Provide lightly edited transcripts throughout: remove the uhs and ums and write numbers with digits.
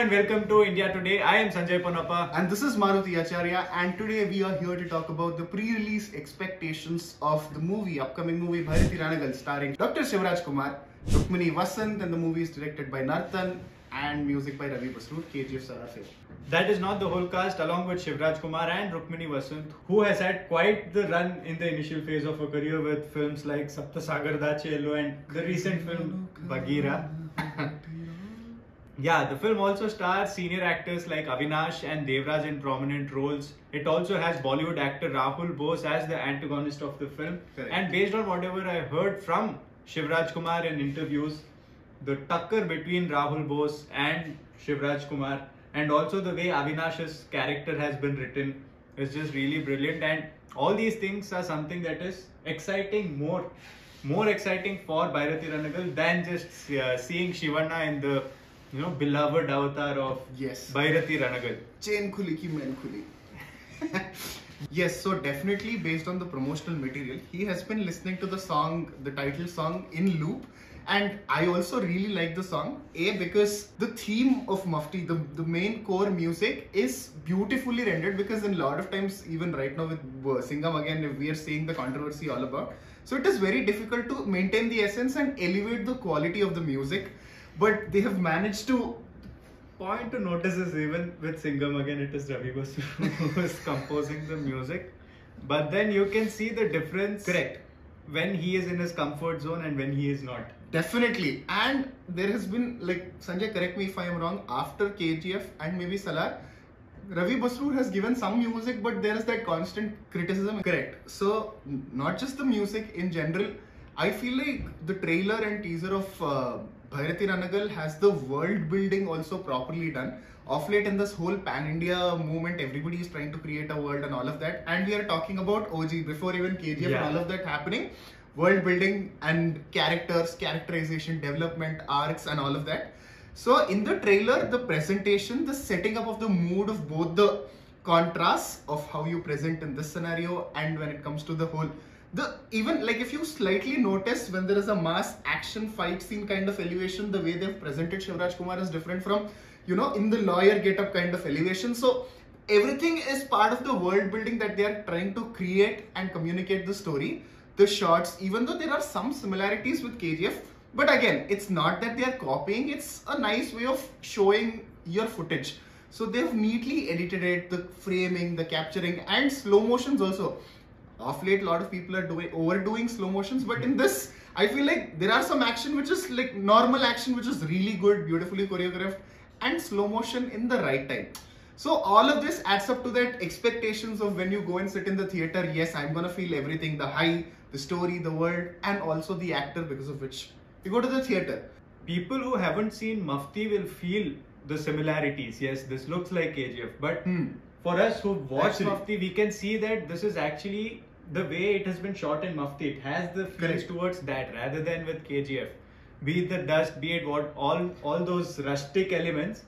and welcome to India Today. I am Sanjay Ponappa. And this is Maruti Acharya, and today we are here to talk about the pre-release expectations of the upcoming movie Bhairathi Ranagal, starring Dr. Shiva Rajkumar, Rukmini Vasanth, and the movie is directed by Nartan and music by Ravi Basroor, KGF Sara film. That is not the whole cast, along with Shiva Rajkumar and Rukmini Vasanth, who has had quite the run in the initial phase of her career with films like Saptasagar Da Chelo and the recent film Bagheera. Yeah, the film also stars senior actors like Avinash and Devraj in prominent roles. It also has Bollywood actor Rahul Bose as the antagonist of the film. Correct. And based on whatever I heard from Shiva Rajkumar in interviews, the tucker between Rahul Bose and Shiva Rajkumar, and also the way Avinash's character has been written, is just really brilliant. And all these things are something that is exciting, more exciting for Bhairathi Ranagal than just seeing Shivana in the beloved avatar of Bhairathi Ranagal. Chain khuli ki main khuli. Yes, so definitely based on the promotional material, he has been listening to the song, the title song, in loop. And I also really like the song, because the theme of Mufti, the main core music, is beautifully rendered, because in a lot of times, even right now with Singham again, we are seeing the controversy all about. So it is very difficult to maintain the essence and elevate the quality of the music. But they have managed to... Point to notice is even with Singham again, it is Ravi Basroor who is composing the music. But then you can see the difference. Correct. When he is in his comfort zone and when he is not. Definitely. And there has been, like, Sanjay, correct me if I am wrong, after KGF and maybe Salar, Ravi Basroor has given some music, but there is that constant criticism. Correct. So, not just the music in general, I feel like the trailer and teaser of Bhairathi Ranagal has the world building also properly done. Of late in this whole pan-India movement, everybody is trying to create a world and all of that. And we are talking about OG, before even KGF and all of that happening. World building and characters, characterization, development, arcs and all of that. So in the trailer, the presentation, the setting up of the mood of both the contrasts of how you present in this scenario and when it comes to the whole... Even like if you slightly notice when there is a mass action fight scene kind of elevation, the way they've presented Shiva Rajkumar is different from, in the lawyer get-up kind of elevation. So everything is part of the world building that they are trying to create and communicate the story. The shots, even though there are some similarities with KGF, but again, it's not that they are copying, it's a nice way of showing your footage. So they've neatly edited it, the framing, the capturing, and slow motions also. Of late, a lot of people are overdoing slow motions, but in this, I feel like there are some action which is like normal action, which is really good, beautifully choreographed, and slow motion in the right time. So all of this adds up to that expectations of when you go and sit in the theater. Yes, I'm gonna feel everything, the high, the story, the world, and also the actor, because of which you go to the theater. People who haven't seen Mufti will feel the similarities. Yes, this looks like KGF, but for us who watched Mufti, we can see that this is actually the way it has been shot in Mufti. It has the feels towards that rather than with KGF. Be it the dust, be it all those rustic elements.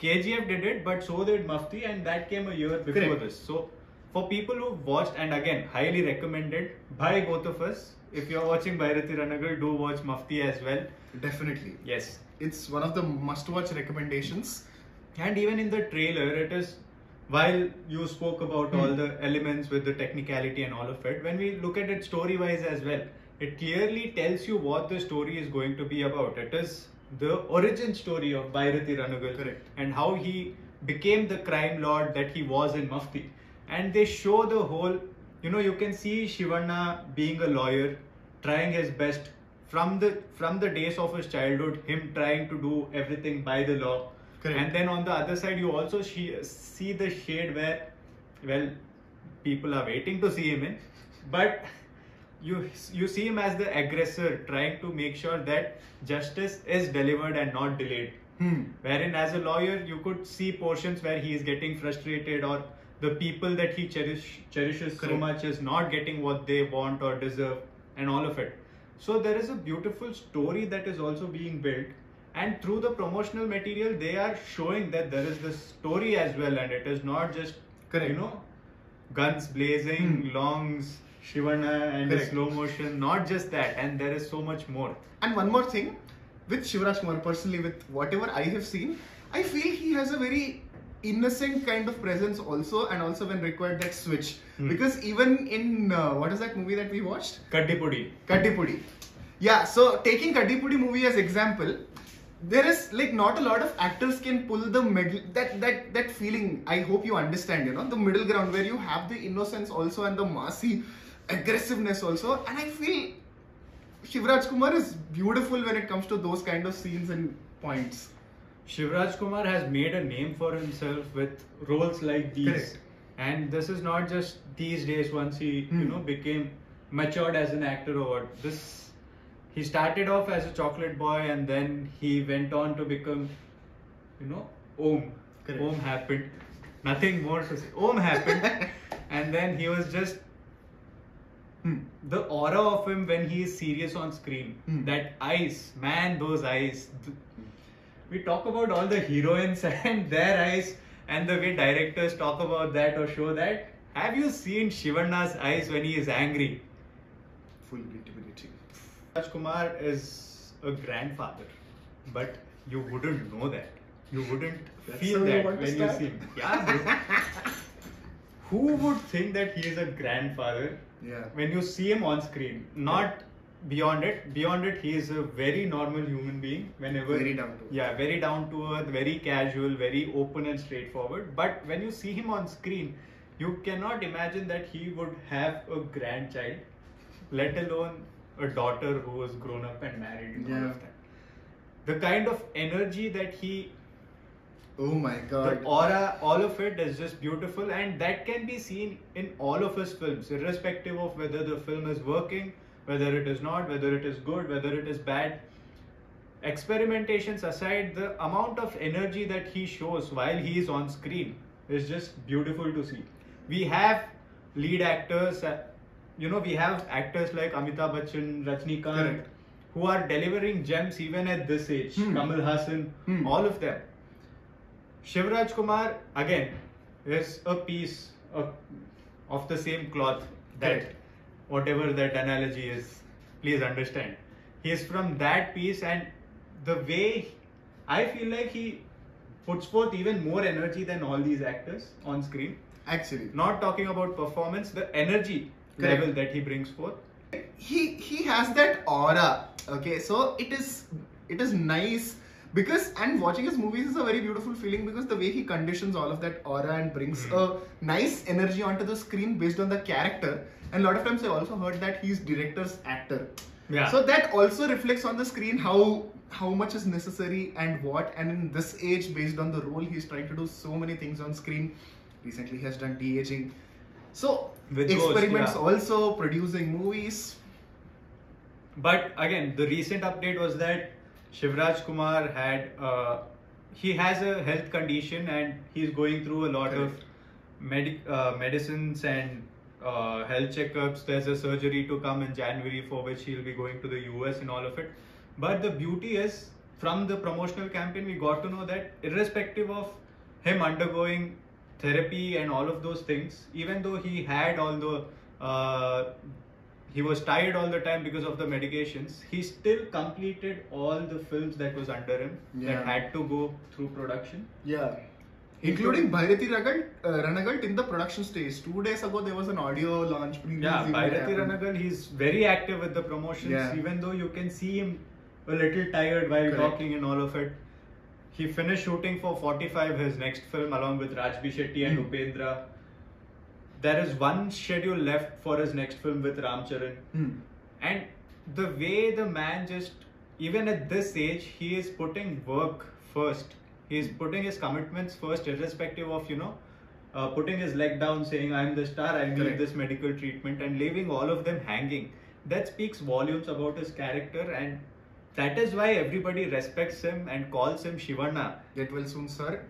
KGF did it, but so did Mufti, and that came a year before this. So for people who watched, and again, highly recommended by both of us. If you're watching Bhairathi Ranagal, do watch Mufti as well. Definitely. Yes. It's one of the must-watch recommendations. And even in the trailer, it is... While you spoke about all the elements with the technicality and all of it, when we look at it story-wise as well, it clearly tells you what the story is going to be about. It is the origin story of Bhairathi Ranagal and how he became the crime lord that he was in Mufti. And they show the whole, you can see Shivana being a lawyer, trying his best from the days of his childhood, him trying to do everything by the law. And then on the other side, you also see the shade where, well, people are waiting to see him in, but you see him as the aggressor, trying to make sure that justice is delivered and not delayed. Wherein as a lawyer, you could see portions where he is getting frustrated, or the people that he cherishes so much is not getting what they want or deserve, and all of it. So there is a beautiful story that is also being built. And through the promotional material, they are showing that there is this story as well, and it is not just, guns blazing, longs, Shivana and slow motion, not just that, and there is so much more. And one more thing, with Shiva Rajkumar, personally, with whatever I have seen, I feel he has a very innocent kind of presence also, and also when required that switch. Because even in what is that movie that we watched? Kattipudi. Yeah, so taking Kattipudi movie as example, there is like not a lot of actors can pull the middle, that feeling. I hope you understand, you know, the middle ground where you have the innocence also and the massy aggressiveness also. And I feel Shiva Rajkumar is beautiful when it comes to those kind of scenes and points. Shiva Rajkumar has made a name for himself with roles like these. Correct. And this is not just these days once he became matured as an actor or what. He started off as a chocolate boy and then he went on to become, Om. Correct. Om happened. Nothing more to say. Om happened. And then he was just the aura of him when he is serious on screen. That eyes, man, those eyes. We talk about all the heroines and their eyes and the way directors talk about that or show that. Have you seen Shivanna's eyes when he is angry? Full creativity. Rajkumar is a grandfather, but you wouldn't know that. You wouldn't feel that when you see him. Yeah, bro. Who would think that he is a grandfather when you see him on screen? Not beyond it. Beyond it, he is a very normal human being. Very down to earth. Yeah, very down to earth, very casual, very open and straightforward. But when you see him on screen, you cannot imagine that he would have a grandchild, let alone a daughter who was grown up and married and all of that. The kind of energy that he... Oh my god. The aura, all of it is just beautiful, and that can be seen in all of his films, irrespective of whether the film is working, whether it is not, whether it is good, whether it is bad. Experimentations aside, the amount of energy that he shows while he is on screen is just beautiful to see. We have lead actors, we have actors like Amitabh Bachchan, Rajnikant, who are delivering gems even at this age. Kamal Hassan, all of them. Shiva Rajkumar, again, is a piece of the same cloth. That whatever that analogy is, please understand. He is from that piece, and the way I feel like he puts forth even more energy than all these actors on screen. Actually, not talking about performance, the energy level that he brings forth. He has that aura. Okay, so it is nice because, and watching his movies is a very beautiful feeling because the way he conditions all of that aura and brings a nice energy onto the screen based on the character. And a lot of times I also heard that he's director's actor. Yeah. So that also reflects on the screen how much is necessary and what. And in this age, based on the role, he's trying to do so many things on screen. Recently, he has done de-aging. So with experiments also, producing movies. But again, the recent update was that Shiva Rajkumar he has a health condition and he's going through a lot of medicines and health checkups. There's a surgery to come in January for which he'll be going to the US and all of it. But the beauty is, from the promotional campaign, we got to know that irrespective of him undergoing therapy and all of those things, even though he had all the he was tired all the time because of the medications, he still completed all the films that was under him that had to go through production. Yeah. Including Bhairathi Ranagal in the production stage. 2 days ago, there was an audio launch. Bhairathi Ranagal, he's very active with the promotions, even though you can see him a little tired while talking and all of it. He finished shooting for 45, his next film, along with Rajbi Shetty and Upendra. There is one schedule left for his next film with Ramcharan. And the way the man just, even at this age, he is putting work first. He is putting his commitments first, irrespective of, putting his leg down, saying, I'm the star, I need this medical treatment, and leaving all of them hanging. That speaks volumes about his character, and that is why everybody respects him and calls him Shivanna. Get well soon, sir.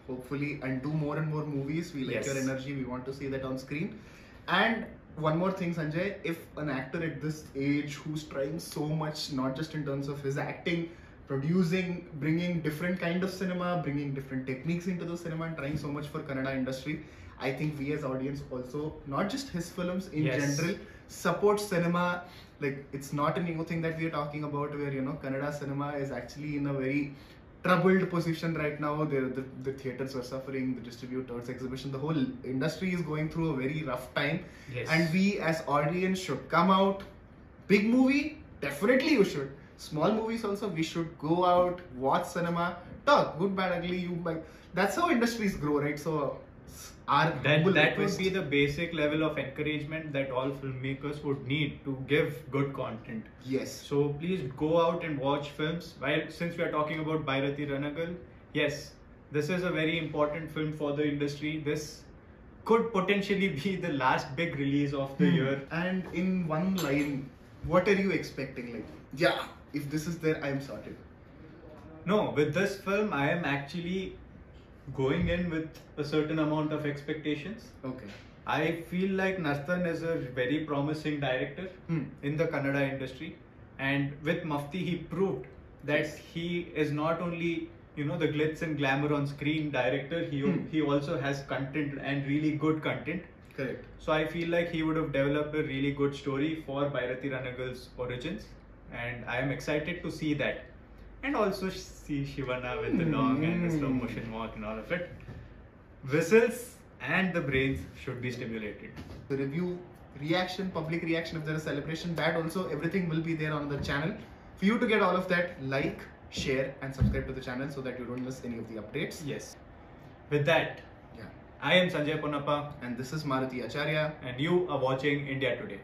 Hopefully, and do more and more movies. We like your energy. We want to see that on screen. And one more thing, Sanjay, if an actor at this age who's trying so much, not just in terms of his acting, producing, bringing different kind of cinema, bringing different techniques into the cinema and trying so much for Kannada industry, I think we as audience also, not just his films in general, support cinema. Like, it's not a new thing that we are talking about where, Kannada cinema is actually in a very troubled position right now. The theaters are suffering, the distributors, exhibition, the whole industry is going through a very rough time. Yes. And we as audience should come out. Big movie, definitely you should. Small movies also, we should go out, watch cinema, talk, good, bad, ugly, you like. That's how industries grow, right? So that would be the basic level of encouragement that all filmmakers would need to give good content. Yes. So please go out and watch films. While since we are talking about Bhairathi Ranagal, yes, this is a very important film for the industry. This could potentially be the last big release of the year. And in one line, what are you expecting? Like, yeah, if this is there, I am sorted. No, with this film, I am actually going in with a certain amount of expectations. Okay. I feel like Nartan is a very promising director in the Kannada industry, and with Mufti he proved that he is not only the glitz and glamour on screen director, he also has content and really good content. Correct. So I feel like he would have developed a really good story for Bhairathi Ranagal's origins, and I am excited to see that. And also see Shivana with the dog and the slow motion walk and all of it. Whistles and the brains should be stimulated. The review, reaction, public reaction, if there is celebration, that also everything will be there on the channel. For you to get all of that, like, share and subscribe to the channel so that you don't miss any of the updates. Yes. With that, I am Sanjay Ponnappa and this is Maruti Acharya and you are watching India Today.